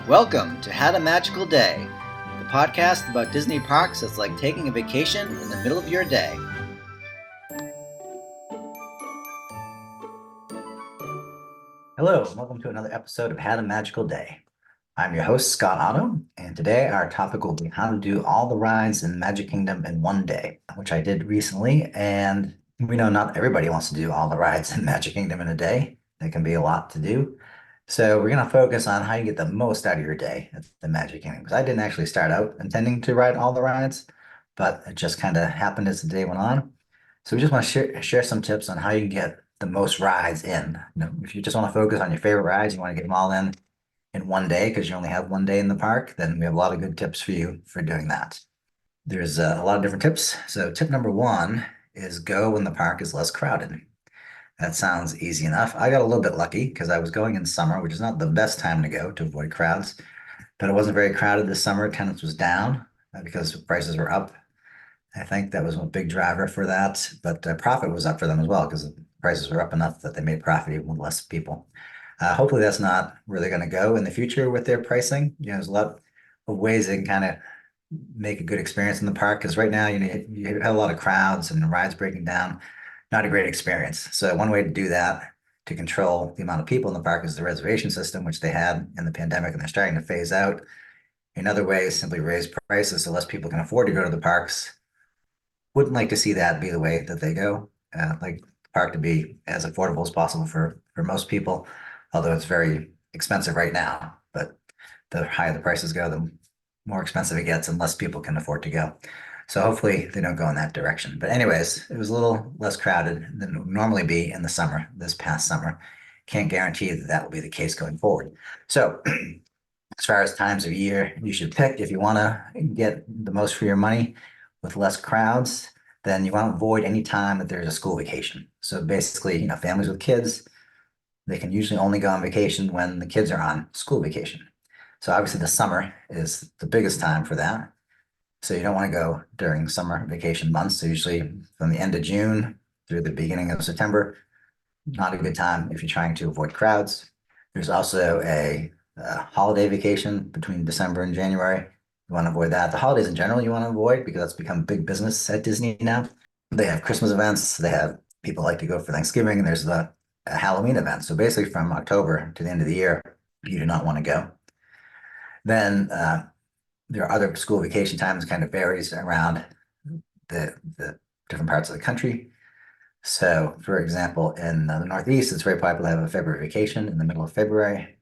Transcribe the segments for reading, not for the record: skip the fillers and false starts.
Welcome to Had a Magical Day, the podcast about Disney parks that's like taking a vacation in the middle of your day. Hello, and welcome to another episode of Had a Magical Day. I'm your host, Scott Otto, and today our topic will be how to do all the rides in Magic Kingdom in one day, which I did recently, and we know not everybody wants to do all the rides in Magic Kingdom in a day. There can be a lot to do. So we're going to focus on how you get the most out of your day at the Magic Kingdom. Because I didn't actually start out intending to ride all the rides, but it just kind of happened as the day went on. So we just want to share some tips on how you can get the most rides in. If you just want to focus on your favorite rides, you want to get them all in one day because you only have one day in the park, then we have a lot of good tips for you for doing that. There's a lot of different tips. So tip number one is go when the park is less crowded. That sounds easy enough. I got a little bit lucky because I was going in summer, which is not the best time to go to avoid crowds, but it wasn't very crowded this summer. Attendance was down because prices were up. I think that was a big driver for that, but profit was up for them as well because the prices were up enough that they made profit even with less people. Hopefully that's not where they're going to go in the future with their pricing. There's a lot of ways they can kind of make a good experience in the park because right now, you have a lot of crowds and the rides breaking down. Not a great experience. So one way to do that, to control the amount of people in the park, is the reservation system, which they had in the pandemic and they're starting to phase out. Another way is simply raise prices so less people can afford to go to the parks. Wouldn't like to see that be the way that they go. Like the park to be as affordable as possible for most people, although it's very expensive right now. But the higher the prices go, the more expensive it gets and less people can afford to go. So hopefully they don't go in that direction. But anyways, it was a little less crowded than it would normally be in the summer, this past summer. Can't guarantee that that will be the case going forward. So as far as times of year you should pick, if you want to get the most for your money with less crowds, then you want to avoid any time that there's a school vacation. So basically, families with kids, they can usually only go on vacation when the kids are on school vacation. So obviously the summer is the biggest time for that. So you don't want to go during summer vacation months. So usually from the end of June through the beginning of September, not a good time if you're trying to avoid crowds. There's also a holiday vacation between December and January. You want to avoid that. The holidays in general you want to avoid because that's become big business at Disney now. They have Christmas events. They have people like to go for Thanksgiving, and there's the Halloween event. So basically from October to the end of the year, you do not want to go. Then there are other school vacation times, kind of varies around the different parts of the country. So, for example, in the Northeast, it's very popular to have a February vacation in the middle of February.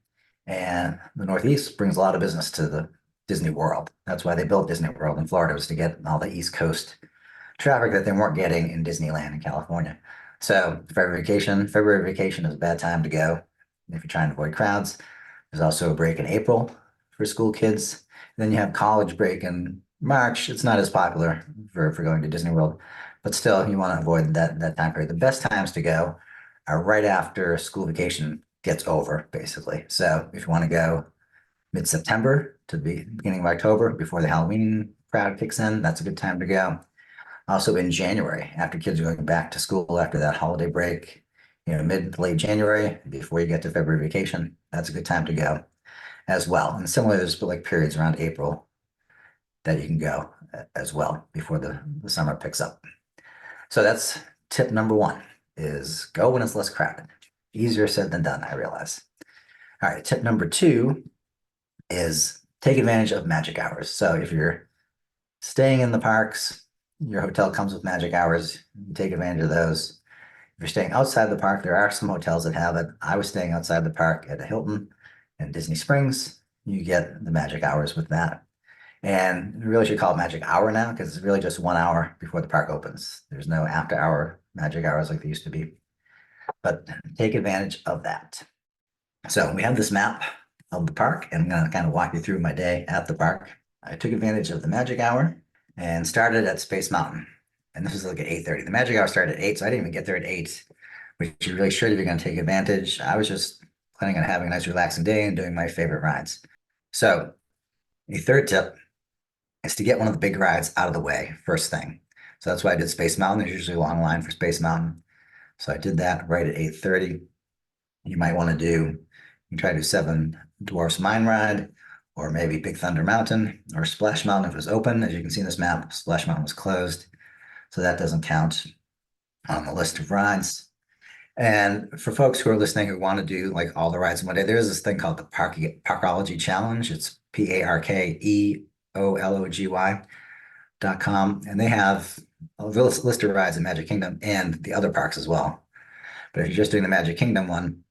And the Northeast brings a lot of business to the Disney World. That's why they built Disney World in Florida, was to get all the East Coast traffic that they weren't getting in Disneyland in California. So, February vacation is a bad time to go if you're trying to avoid crowds. There's also a break in April for school kids. Then you have college break in March. It's not as popular for going to Disney World, but still you want to avoid that time period. The best times to go are right after school vacation gets over, basically. So if you want to go mid-September to the beginning of October before the Halloween crowd kicks in, that's a good time to go. Also in January, after kids are going back to school after that holiday break, mid to late January, before you get to February vacation, that's a good time to go as well. And similarly, there's like periods around April that you can go as well before the summer picks up. So that's tip number one, is go when it's less crowded. Easier said than done, I realize. All right, tip number two is take advantage of magic hours. So if you're staying in the parks, your hotel comes with magic hours, you take advantage of those. If you're staying outside the park, there are some hotels that have it. I was staying outside the park at a Hilton in Disney Springs. You get the magic hours with that. And we really should call it magic hour now because it's really just 1 hour before the park opens. There's no after hour magic hours like they used to be. But take advantage of that. So we have this map of the park, and I'm going to kind of walk you through my day at the park. I took advantage of the magic hour and started at Space Mountain. And this was like at 8:30. The magic hour started at 8, so I didn't even get there at 8, which you really should if you're going to take advantage. I was just planning on having a nice relaxing day and doing my favorite rides. So a third tip is to get one of the big rides out of the way first thing. So that's why I did Space Mountain. There's usually a long line for Space Mountain. So I did that right at 8:30. You might want to you can try to do Seven Dwarfs Mine Ride or maybe Big Thunder Mountain or Splash Mountain if it was open. As you can see in this map, Splash Mountain was closed, so that doesn't count on the list of rides. And for folks who are listening who want to do like all the rides in one day, there's this thing called the Parkology Challenge. It's PARKEOLOGY.com, and they have a list of rides in Magic Kingdom and the other parks as well. But if you're just doing the Magic Kingdom one,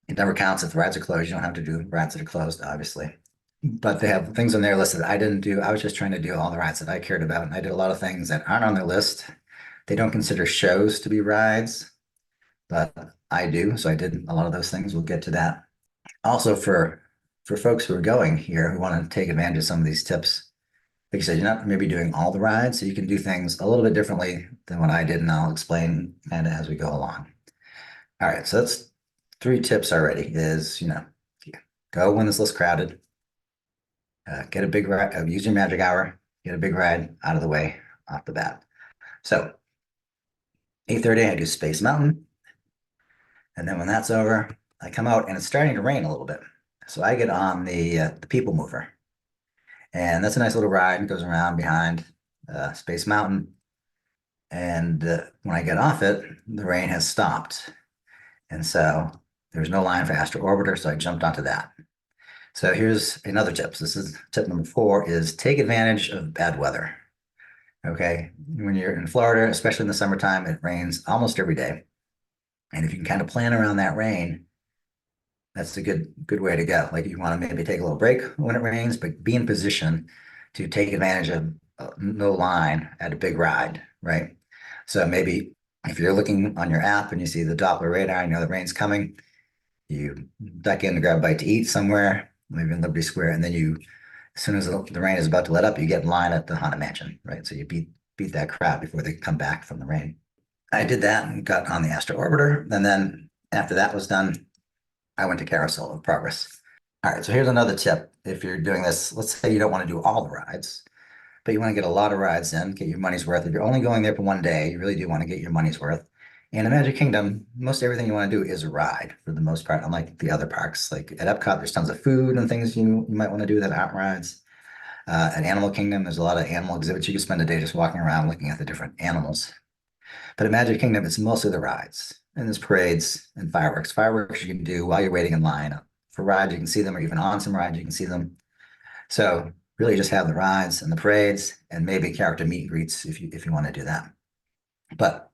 it never counts if the rides are closed. You don't have to do rides that are closed, obviously. But they have things on their list that I didn't do. I was just trying to do all the rides that I cared about. And I did a lot of things that aren't on their list. They don't consider shows to be rides, but I do. So I did a lot of those things. We'll get to that. Also for folks who are going here who want to take advantage of some of these tips, like you said, you're not maybe doing all the rides, so you can do things a little bit differently than what I did, and I'll explain kind of as we go along. All right, so that's 3 tips already is, go when it's less crowded, get a big ride, use your magic hour, get a big ride out of the way off the bat. So 8:30, I do Space Mountain. And then when that's over, I come out and it's starting to rain a little bit. So I get on the People Mover. And that's a nice little ride. It goes around behind Space Mountain. And when I get off it, the rain has stopped. And so there's no line for Astro Orbiter, so I jumped onto that. So here's another tip. This is tip number 4 is take advantage of bad weather. Okay, when you're in Florida, especially in the summertime, it rains almost every day. And if you can kind of plan around that rain, that's a good way to go. Like you want to maybe take a little break when it rains, but be in position to take advantage of no line at a big ride, right? So maybe if you're looking on your app and you see the Doppler radar, you know the rain's coming, you duck in to grab a bite to eat somewhere, maybe in Liberty Square, and then you, as soon as the rain is about to let up, you get in line at the Haunted Mansion, right? So you beat that crowd before they come back from the rain. I did that and got on the Astro Orbiter, and then after that was done, I went to Carousel of Progress. All right, so here's another tip. If you're doing this, let's say you don't want to do all the rides, but you want to get a lot of rides in, get your money's worth. If you're only going there for one day, you really do want to get your money's worth. And in Magic Kingdom, most everything you want to do is a ride for the most part, unlike the other parks. Like at Epcot, there's tons of food and things you might want to do that aren't rides. At Animal Kingdom, there's a lot of animal exhibits. You can spend a day just walking around looking at the different animals. But at Magic Kingdom, it's mostly the rides. And there's parades and fireworks. Fireworks you can do while you're waiting in line. For rides, you can see them, or even on some rides, you can see them. So really just have the rides and the parades and maybe character meet and greets if you want to do that. But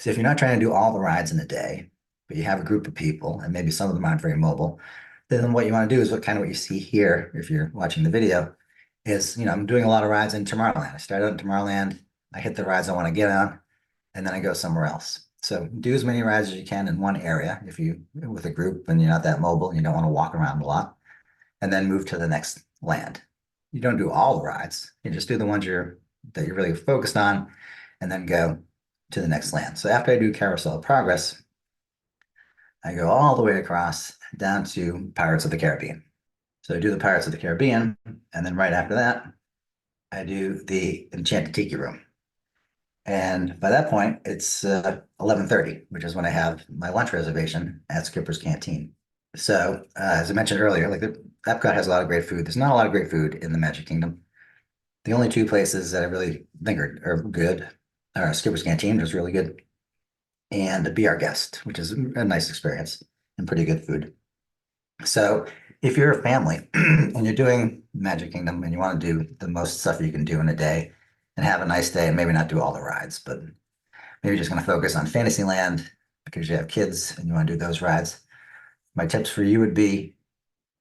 so if you're not trying to do all the rides in a day, but you have a group of people and maybe some of them aren't very mobile, then what you want to do is what you see here, if you're watching the video, is, I'm doing a lot of rides in Tomorrowland. I started in Tomorrowland, I hit the rides I want to get on, and then I go somewhere else. So do as many rides as you can in one area if you with a group and you're not that mobile and you don't want to walk around a lot, and then move to the next land. You don't do all the rides. You just do the ones that you're really focused on, and then go to the next land. So after I do Carousel of Progress, I go all the way across down to Pirates of the Caribbean. So I do the Pirates of the Caribbean, and then right after that, I do the Enchanted Tiki Room. And by that point, it's 11:30, which is when I have my lunch reservation at Skipper's Canteen. So as I mentioned earlier, like Epcot has a lot of great food. There's not a lot of great food in the Magic Kingdom. The only 2 places that I really think are good are Skipper's Canteen, which is really good, and Be Our Guest, which is a nice experience and pretty good food. So if you're a family and you're doing Magic Kingdom and you want to do the most stuff you can do in a day and have a nice day and maybe not do all the rides, but maybe you're just going to focus on Fantasyland because you have kids and you want to do those rides, my tips for you would be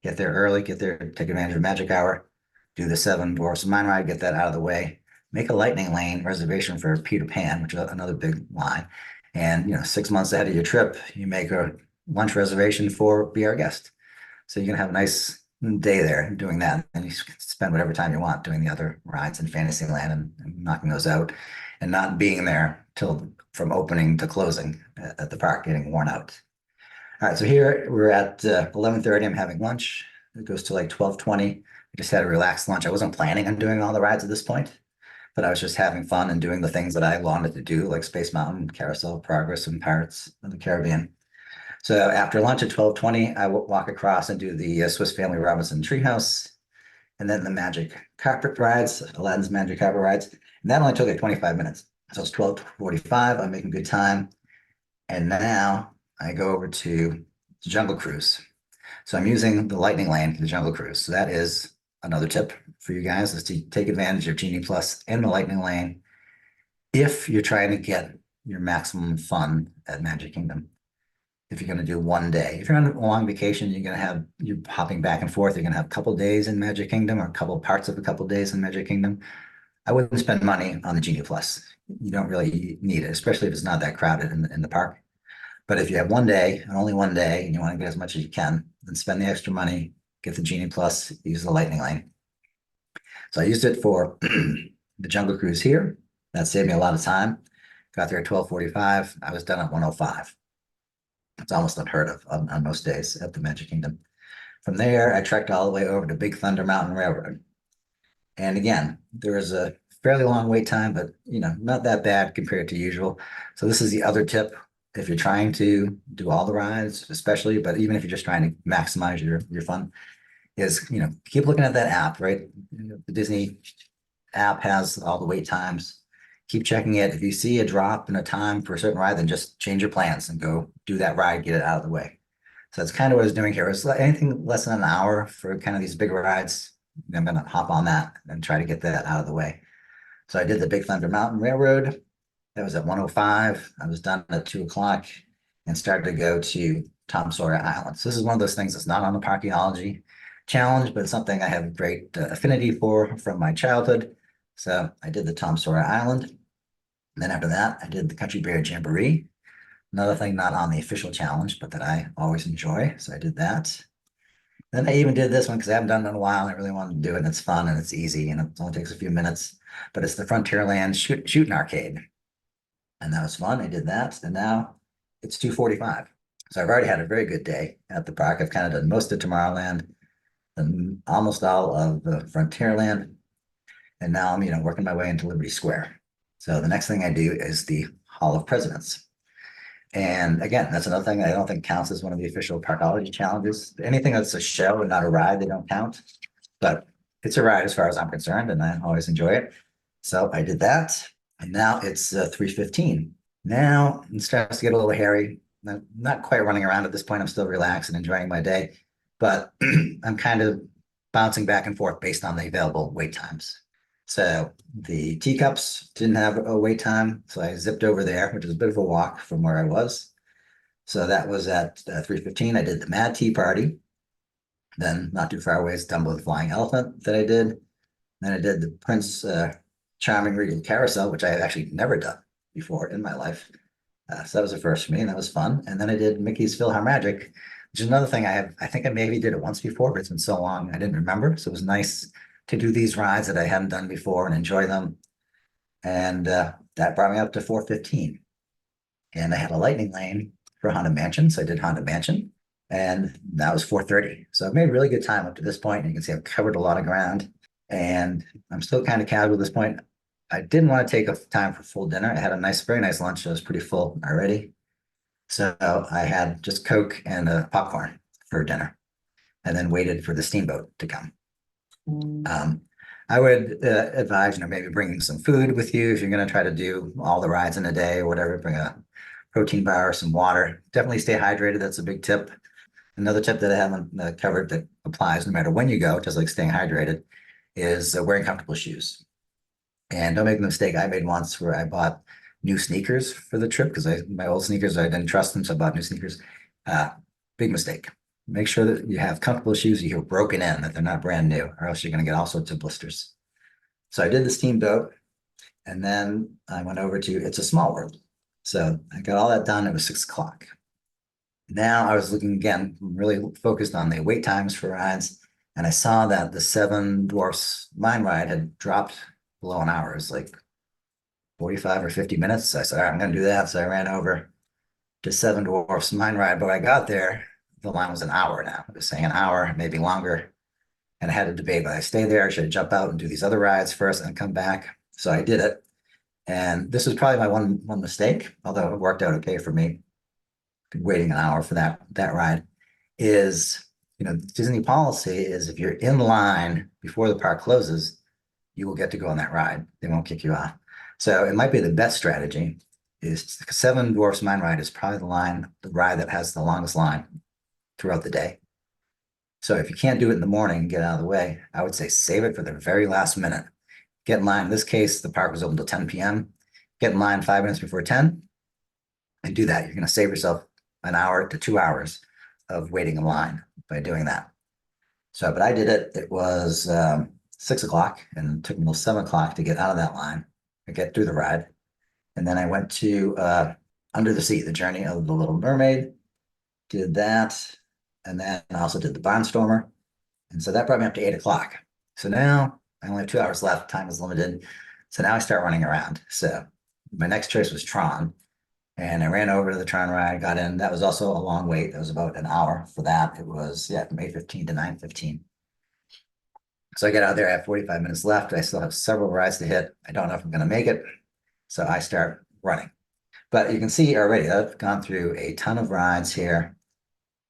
get there early, take advantage of Magic Hour, do the 7 Dwarfs Mine Ride, get that out of the way, make a Lightning Lane reservation for Peter Pan, which is another big line. And 6 months ahead of your trip, you make a lunch reservation for Be Our Guest. So you can have a nice day there doing that, and you can spend whatever time you want doing the other rides in Fantasyland and knocking those out, and not being there till from opening to closing at the park, getting worn out. All right, so here we're at 11:30. I'm having lunch. It goes to like 12:20. I just had a relaxed lunch. I wasn't planning on doing all the rides at this point, but I was just having fun and doing the things that I wanted to do, like Space Mountain, Carousel of Progress, and Pirates of the Caribbean. So after lunch at 12:20, I walk across and do the Swiss Family Robinson Treehouse. and then the magic carpet rides, Aladdin's magic carpet rides. And that only took like 25 minutes. So it's 12:45. I'm making good time. And now I go over to the Jungle Cruise. So I'm using the Lightning Lane for the Jungle Cruise. So that is another tip for you guys is to take advantage of Genie Plus and the Lightning Lane if you're trying to get your maximum fun at Magic Kingdom. If you're going to do one day, if you're on a long vacation, you're hopping back and forth. You're going to have a couple days in Magic Kingdom or a couple parts of a couple days in Magic Kingdom. I wouldn't spend money on the Genie Plus. You don't really need it, especially if it's not that crowded in the park. But if you have one day and only one day and you want to get as much as you can, then spend the extra money, get the Genie Plus, use the Lightning Lane. So I used it for the Jungle Cruise here. That saved me a lot of time. Got there at 12:45. I was done at 1:05. It's almost unheard of on most days at the Magic Kingdom. From there, I trekked all the way over to Big Thunder Mountain Railroad. And again, there is a fairly long wait time, but not that bad compared to usual. So this is the other tip. If you're trying to do all the rides, especially, but even if you're just trying to maximize your fun, is keep looking at that app, right? The Disney app has all the wait times. Keep checking it. If you see a drop in a time for a certain ride, then just change your plans and go do that ride, get it out of the way. So that's kind of what I was doing here. It's anything less than an hour for kind of these bigger rides. I'm going to hop on that and try to get that out of the way. So I did the Big Thunder Mountain Railroad. That was at 1:05. I was done at 2 o'clock and started to go to Tom Sawyer Island. So this is one of those things that's not on the Parkeology challenge, but it's something I have great affinity for from my childhood. So I did the Tom Sawyer Island. And then after that, I did the Country Bear Jamboree. Another thing not on the official challenge, but that I always enjoy. So I did that. Then I even did this one because I haven't done it in a while. And I really wanted to do it. And it's fun and it's easy and it only takes a few minutes. But it's the Frontierland Shooting Arcade. And that was fun. I did that. And now it's 2:45. So I've already had a very good day at the park. I've kind of done most of Tomorrowland and almost all of the Frontierland. And now I'm, working my way into Liberty Square. So the next thing I do is the Hall of Presidents. And again, that's another thing I don't think counts as one of the official Parkology challenges. Anything that's a show and not a ride, they don't count. But it's a ride as far as I'm concerned, and I always enjoy it. So I did that. And now it's 3:15. Now it starts to get a little hairy. I'm not quite running around at this point. I'm still relaxed and enjoying my day. But I'm kind of bouncing back and forth based on the available wait times. So the teacups didn't have a wait time, so I zipped over there, which is a bit of a walk from where I was. So that was at 3:15. I did the Mad Tea Party. Then not too far away is Dumbo the Flying Elephant that I did. Then I did the Prince Charming Regal Carousel, which I had actually never done before in my life. So that was a first for me, and that was fun. And then I did Mickey's PhilharMagic, which is another thing I think I maybe did it once before, but it's been so long I didn't remember. So it was nice to do these rides that I hadn't done before and enjoy them. And that brought me up to 4:15. And I had a lightning lane for Haunted Mansion. So I did Haunted Mansion. And that was 4:30. So I've made really good time up to this point. And you can see I've covered a lot of ground. And I'm still kind of casual at this point. I didn't want to take a time for full dinner. I had a very nice lunch. I was pretty full already. So I had just Coke and popcorn for dinner and then waited for the steamboat to come. I would advise, maybe bringing some food with you if you're going to try to do all the rides in a day or whatever. Bring a protein bar or some water. Definitely stay hydrated. That's a big tip. Another tip that I haven't covered that applies no matter when you go, just like staying hydrated, is wearing comfortable shoes. And don't make the mistake I made once where I bought new sneakers for the trip because my old sneakers, I didn't trust them, so I bought new sneakers. Big mistake. Make sure that you have comfortable shoes you have broken in, that they're not brand new, or else you're going to get all sorts of blisters. So I did the steamboat, and then I went over to It's a Small World. So I got all that done. It was 6 o'clock. Now I was looking again, really focused on the wait times for rides, and I saw that the Seven Dwarfs Mine Ride had dropped below an hour. It was like 45 or 50 minutes. So I said, all right, I'm going to do that. So I ran over to Seven Dwarfs Mine Ride, but when I got there, the line was an hour now. It was saying an hour, maybe longer. And I had a debate, but I stay there, should I jump out and do these other rides first and come back? So I did it. And this was probably my one mistake, although it worked out okay for me. Waiting an hour for that ride is, Disney policy is if you're in line before the park closes, you will get to go on that ride. They won't kick you off. So it might be the best strategy is Seven Dwarfs Mine Ride is probably the ride that has the longest line throughout the day. So if you can't do it in the morning and get out of the way, I would say save it for the very last minute. Get in line. In this case, the park was open till 10 p.m. Get in line 5 minutes before 10 and do that. You're going to save yourself an hour to 2 hours of waiting in line by doing that. So, but I did it. It was 6 o'clock and it took me till 7 o'clock to get out of that line and get through the ride. And then I went to Under the Sea, the Journey of the Little Mermaid, did that. And then I also did the Barnstormer. And so that brought me up to 8 o'clock. So now I only have 2 hours left. Time is limited. So now I start running around. So my next choice was Tron. And I ran over to the Tron ride, got in. That was also a long wait. It was about an hour for that. It was, from 8:15 to 9:15. So I get out there, I have 45 minutes left. I still have several rides to hit. I don't know if I'm going to make it. So I start running. But you can see already, I've gone through a ton of rides here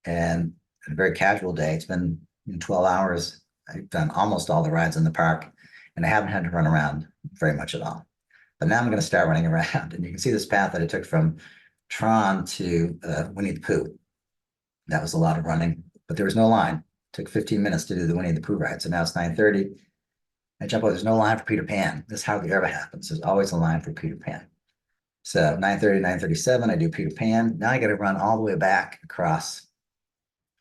and a very casual day. It's been 12 hours. I've done almost all the rides in the park and I haven't had to run around very much at all. But now I'm going to start running around and you can see this path that I took from Tron to Winnie the Pooh. That was a lot of running, but there was no line. It took 15 minutes to do the Winnie the Pooh ride. So now it's 9:30. I jump over, there's no line for Peter Pan. This hardly ever happens. There's always a line for Peter Pan. So 9:30, 9:37, I do Peter Pan. Now I got to run all the way back across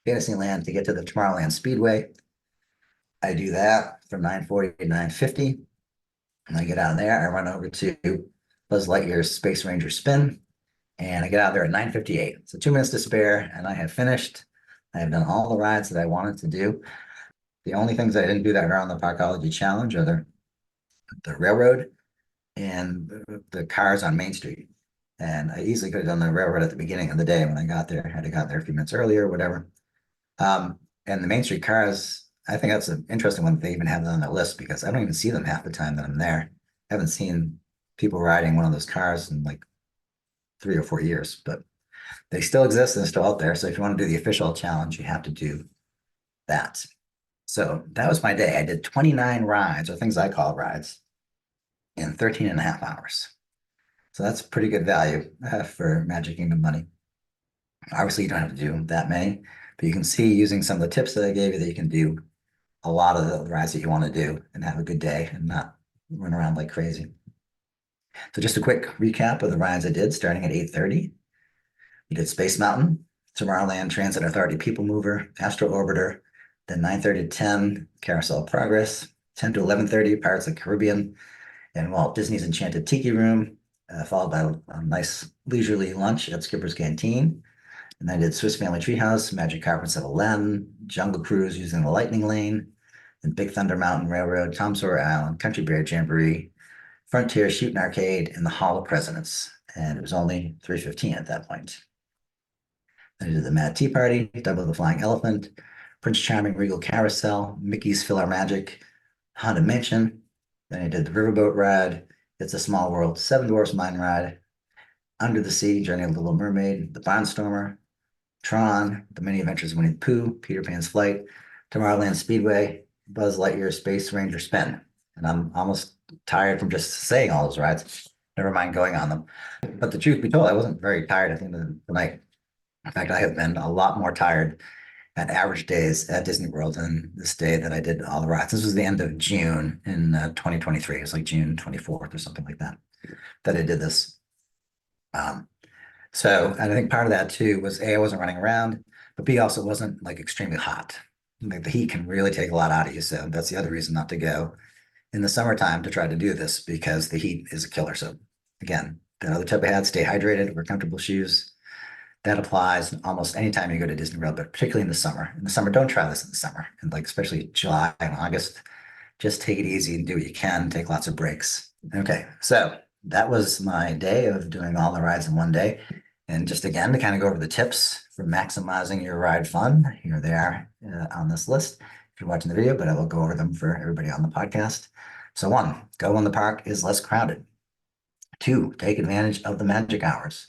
Fantasyland to get to the Tomorrowland Speedway. I do that from 9:40 to 9:50. And I get out of there, I run over to Buzz Lightyear's Space Ranger Spin, and I get out there at 9:58. So 2 minutes to spare, and I have finished. I have done all the rides that I wanted to do. The only things I didn't do that are on the Parkology Challenge are the railroad and the cars on Main Street. And I easily could have done the railroad at the beginning of the day when I got there. I had to got there a few minutes earlier or whatever. And the Main Street cars, I think that's an interesting one that they even have that on their list because I don't even see them half the time that I'm there. I haven't seen people riding one of those cars in like 3 or 4 years, but they still exist and they're still out there. So if you want to do the official challenge, you have to do that. So that was my day. I did 29 rides, or things I call rides, in 13 and a half hours. So that's pretty good value for Magic Kingdom money. Obviously, you don't have to do that many, but you can see using some of the tips that I gave you that you can do a lot of the rides that you want to do and have a good day and not run around like crazy. So just a quick recap of the rides I did starting at 8:30. We did Space Mountain, Tomorrowland Transit Authority People Mover, Astro Orbiter, then 9:30 to 10, Carousel Progress, 10 to 11:30, Pirates of the Caribbean, and Walt Disney's Enchanted Tiki Room, followed by a nice leisurely lunch at Skipper's Canteen. And I did Swiss Family Treehouse, Magic Carpets at Aladdin, Jungle Cruise using the Lightning Lane, and Big Thunder Mountain Railroad, Tom Sawyer Island, Country Bear Jamboree, Frontier Shooting Arcade, and the Hall of Presidents. And it was only 3:15 at that point. Then I did the Mad Tea Party, Double the Flying Elephant, Prince Charming Regal Carousel, Mickey's Fill Our Magic, Haunted Mansion. Then I did the Riverboat Ride, It's a Small World, Seven Dwarfs Mine Ride, Under the Sea, Journey of the Little Mermaid, the Barnstormer, Tron, The Many Adventures of Winnie the Pooh, Peter Pan's Flight, Tomorrowland Speedway, Buzz Lightyear Space Ranger Spin. And I'm almost tired from just saying all those rides, never mind going on them. But the truth be told, I wasn't very tired at the end of the night. In fact, I have been a lot more tired at average days at Disney World than this day that I did all the rides. This was the end of June in 2023. It was like June 24th or something like that, that I did this. So, and I think part of that too was A, I wasn't running around, but B, also wasn't like extremely hot. Like the heat can really take a lot out of you. So that's the other reason not to go in the summertime to try to do this because the heat is a killer. So again, the other tip I had, stay hydrated, wear comfortable shoes. That applies almost anytime you go to Disney World, but particularly in the summer. In the summer, don't try this in the summer. And like especially July and August, just take it easy and do what you can, take lots of breaks. Okay, so that was my day of doing all the rides in one day. And just again, to kind of go over the tips for maximizing your ride fun, here they are on this list if you're watching the video, but I will go over them for everybody on the podcast. So 1, go when the park is less crowded. 2, take advantage of the magic hours.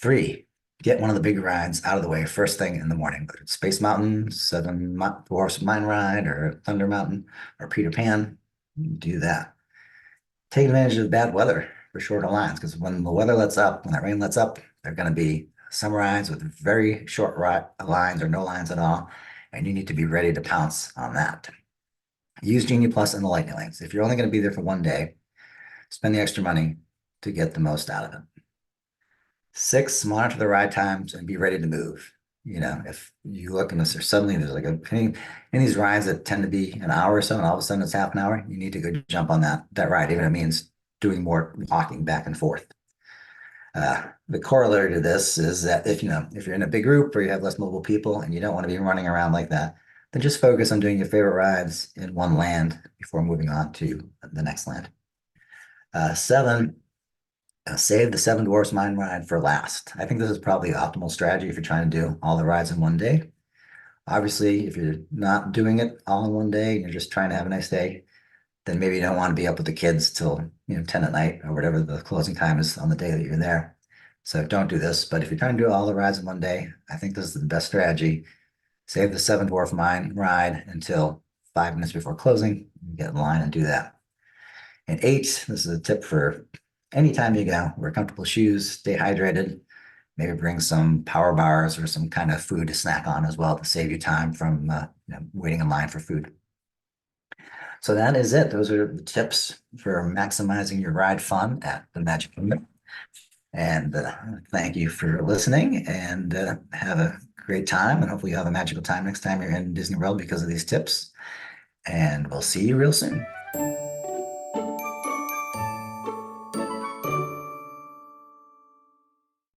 3, get one of the big rides out of the way first thing in the morning, whether it's Space Mountain, Seven Dwarfs Mine Ride, or Thunder Mountain, or Peter Pan. Do that. Take advantage of the bad weather for shorter lines because when the weather lets up, when that rain lets up, they're going to be some rides with very short lines or no lines at all, and you need to be ready to pounce on that. Use Genie Plus in the lightning lanes. If you're only going to be there for one day, spend the extra money to get the most out of it. 6, monitor the ride times and be ready to move. If you look and suddenly there's like any of these rides that tend to be an hour or so, and all of a sudden it's half an hour, you need to go jump on that ride, even if it means doing more walking back and forth. The corollary to this is that if you're in a big group or you have less mobile people and you don't want to be running around like that, then just focus on doing your favorite rides in one land before moving on to the next land. 7, save the Seven Dwarfs Mine Ride for last. I think this is probably the optimal strategy if you're trying to do all the rides in one day. Obviously, if you're not doing it all in one day and you're just trying to have a nice day, then maybe you don't want to be up with the kids till 10 at night or whatever the closing time is on the day that you're there. So don't do this. But if you're trying to do all the rides in one day, I think this is the best strategy. Save the Seven Dwarf Mine Ride until 5 minutes before closing. Get in line and do that. And 8, this is a tip for anytime you go, wear comfortable shoes, stay hydrated, maybe bring some power bars or some kind of food to snack on as well to save you time from waiting in line for food. So that is it. Those are the tips for maximizing your ride fun at the Magic Kingdom. And thank you for listening and have a great time. And hopefully you have a magical time next time you're in Disney World because of these tips. And we'll see you real soon.